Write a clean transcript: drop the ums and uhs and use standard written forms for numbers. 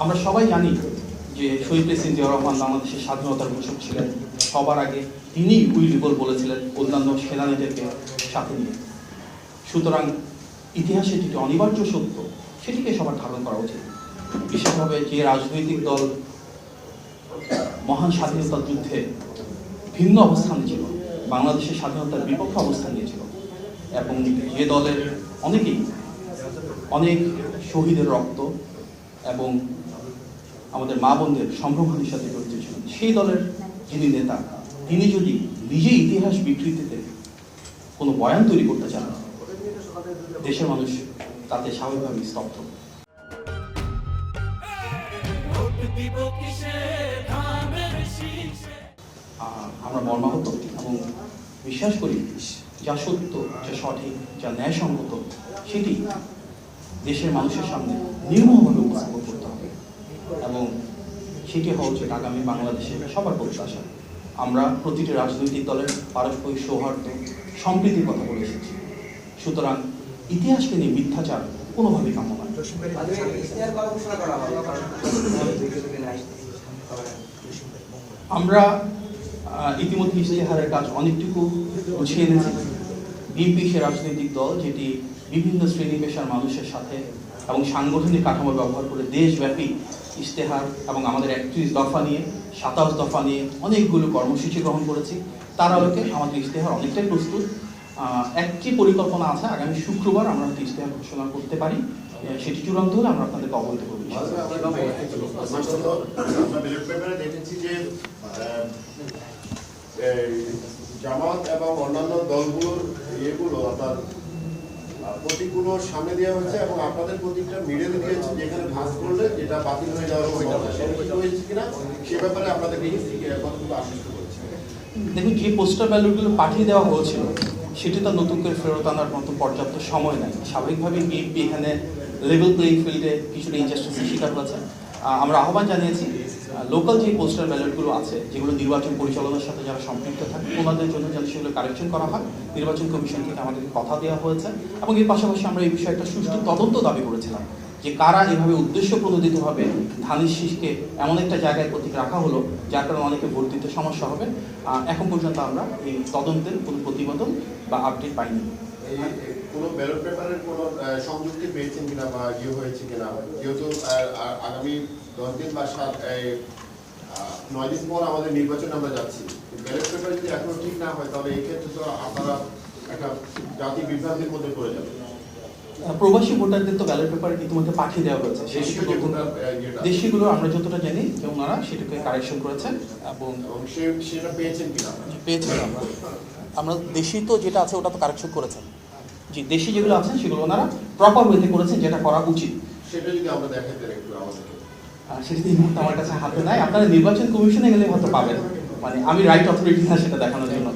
আমরা সবাই জানি যে শহীদ প্রেসিডেন্ট জিয়াউর রহমান বাংলাদেশের স্বাধীনতার ঘোষক ছিলেন। সবার আগে তিনি উইলিবল বলেছিলেন অন্যান্য সেনানীদেরকে সাথে নিয়ে। সুতরাং ইতিহাসে যেটি অনিবার্য সত্য সেটিকে সবার ধারণ করা উচিত। বিশেষভাবে যে রাজনৈতিক দল মহান স্বাধীনতা যুদ্ধে ভিন্ন অবস্থান ছিল, বাংলাদেশের স্বাধীনতার বিপক্ষে অবস্থান নিয়েছিল, এবং যে দলের অনেক শহীদের রক্ত এবং আমাদের মা বোনদের সম্ভ্রমহানির সাথে জড়িত ছিলেন, সেই দলের যিনি নেতা, তিনি যদি নিজেই ইতিহাস বিকৃতিতে কোনো বয়ান তৈরি করতে চান, দেশের মানুষ তাতে স্বাভাবিকভাবে স্তব্ধ। আমরা মর্মাহত এবং বিশ্বাস করি যা সত্য, যা সঠিক, যা ন্যায়সঙ্গত, সেটি দেশের মানুষের সামনে নির্মমভাবে উপস্থাপন করতে হবে, এবং সেটি হওয়া উচিত আগামী বাংলাদেশের সবার প্রত্যাশা। আমরা প্রতিটি রাজনৈতিক দলের পারস্পরিক সৌহার্দ্য, সম্প্রীতির কথা বলে এসেছি। সুতরাং ইতিহাসকে নিয়ে মিথ্যাচার কোনোভাবেই কাম্য নয়। আমরা ইতিমধ্যে ইশতেহারের কাজ অনেকটুকু গুছিয়ে এনেছি। বিএনপি সে রাজনৈতিক দল যেটি বিভিন্ন শ্রেণী পেশার মানুষের সাথে এবং সাংগঠনিক কাঠামো ব্যবহার করে দেশব্যাপী ইশতেহার এবং আমাদের 31 দফা নিয়ে 27 দফা নিয়ে অনেকগুলো কর্মসূচি গ্রহণ করেছি। তার আলোকে আমাদের ইশতেহার অনেকটাই প্রস্তুত। একটি পরিকল্পনা আছে, আগামী শুক্রবার আমরা হয়তো ইশতেহার ঘোষণা করতে পারি। সেটি চূড়ান্ত হলে আমরা আপনাদেরকে অবহিত করব। জামাত এবং অন্যান্য দলগুলোর ইয়েগুলো আপনার প্রতীকগুলো সামনে দেওয়া হচ্ছে এবং আপনাদের প্রতীকটা মিডিয়াতে দিয়েছে, যেখানে ভাঁজ করলে যেটা বাতিল হয়ে যাওয়ার সম্ভাবনা সেটা হয়েছে কিনা সে ব্যাপারে আপনাদেরকে কতটুকু আশ্বস্ত করছে? দেখুন, যে পোস্টার ব্যালটগুলো পাঠিয়ে দেওয়া হয়েছিল সেটি তো নতুন করে ফেরত আনার মতো পর্যাপ্ত সময় নাই। স্বাভাবিকভাবেই বিএনপি এখানে লেভেল প্লেইং ফিল্ডে কিছুটা ইনজাস্টিসের শিকার হয়েছে। আমরা আহ্বান জানিয়েছি লোকাল যে পোস্টাল ব্যালটগুলো আছে, যেগুলো নির্বাচন পরিচালনার সাথে যারা সম্পৃক্ত থাকে, ওনাদের জন্য যেন সেগুলো কারেকশন করা হয়। নির্বাচন কমিশন থেকে আমাদেরকে কথা দেওয়া হয়েছে, এবং এর পাশাপাশি আমরা এই বিষয়ে একটা সুষ্ঠু তদন্ত দাবি করেছিলাম যে কারা এভাবে উদ্দেশ্য প্রণোদিতভাবে ধানের শীষকে এমন একটা জায়গায় প্রতীক রাখা হলো যার কারণে অনেকে ভোট দিতে সমস্যা হবে। এখন পর্যন্ত আমরা এই তদন্তের কোনো প্রতিবেদন বা আপডেট পাইনি। কোনো ব্যালট পেপারের কোনো সংযুক্তি পেয়েছেন কিনা বা ইয়ে হয়েছে কিনা, যেহেতু আগামী 10 দিন বা 9 দিন পর আমাদের নির্বাচনে আমরা যাচ্ছি, ব্যালট পেপার যদি এখনো ঠিক না হয় তাহলে এই ক্ষেত্রে তো আপনারা একটা জাতি বিভ্রান্তির মধ্যে পড়ে যাবে। প্রবাসী ভোটারদের তো ব্যালট পেপার ইতিমধ্যে পাঠিয়ে দেওয়া হয়েছে। দেশিগুলো আমরা যতটা জানি যে ওনারা সেটাকে কারেকশন করেছেন এবং সেটা পেয়েছেন কিনা? পেয়েছেন। আমরা দেশি তো যেটা আছে ওটা তো কারেকশন করেছেন। জি, দেশি যেগুলো আছে সেগুলো ওনারা প্রপার ওয়েতে করেছেন, যেটা করা উচিত। সেটা যদি আমরা দেখাতে একটু আমাদেরকে, সেটা এই মুহূর্তে আমার কাছে হাতে নাই। আপনারা নির্বাচন কমিশনে গেলে হয়তো পাবেন, মানে আমি রাইট অথরিটি না সেটা দেখানোর জন্য।